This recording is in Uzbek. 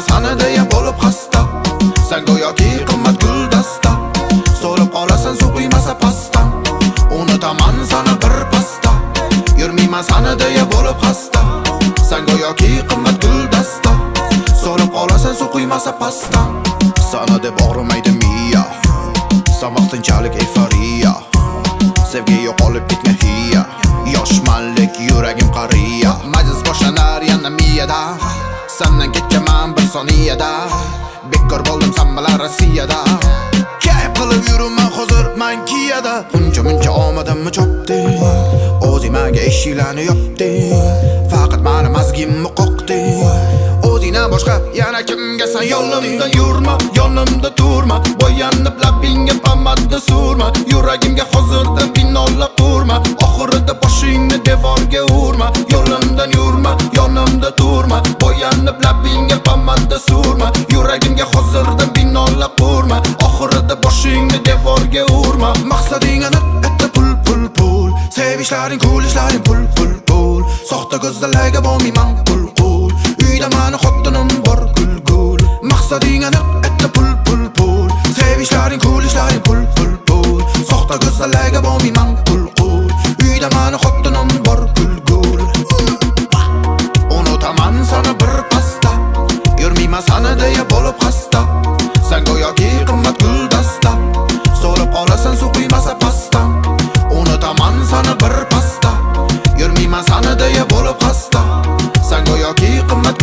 Yurmaymasani deya bo'lib xasta. Sen go'yoki qimmat guldasta. So'lib qolasan suv quymasa pastdan. Unutaman sana bir pasta. Yurmaymasani deya bo'lib xasta. Sen go'yoki qimmat guldasta. So'lib qolasan suv quymasa pastdan. Sana deb og'rimaydi miya. Sen vaqtinchalik euforiya. Sevgi yo'qolib ketgan hiya. Yoshmanlik yuragim qariya. Majlis boshlanar yana miyada. Sendan ketgaman bir soniyada. Bekor bo'ldim sen bilan Rossiyada. Kayf qilib yuraman hozir men Kiyada. Muncha omadimni chopding. O'zing menga eshiklarni yopding. Faqat meni mazgimni qoqding. O'zingdan boshqa yana kimga sen yo'limda yurma, yonimda turma. Bo'yanib labingga pomada surma. Yuragimga hozirda binola qurma. Oxirida boshingni devorga urma. Yo'limdan yurma, yonimda turma. Bo'yanib labingga pomada surma. Yuragimga hozirda binola qurma. Oxirida boshingni devorga urma. Maqsading aniq, etta pul pul pul. Sevishlaring, kulishlaring pul pul pul. Soxta ko'zlarga bo'lmayman qul qul. Uyda meni xotinim bor gul gul. Maqsading aniq, etta pul pul pul. Sevishlaring, kulishlaring pul pul pul. Soxta ko'zlarga bo'lmayman qul qul. Uyda meni xotinim bor gul gul. Unutaman sana bir pasta. Yurmaymasani deya bo'lib xasta. Sen go'yoki qimmat guldasta. So'lib qolasan suv quymasa pastdan. Unutaman sana bir pasta. Yurmaymasani deya bo'lib xasta. Sen go'yoki qimmat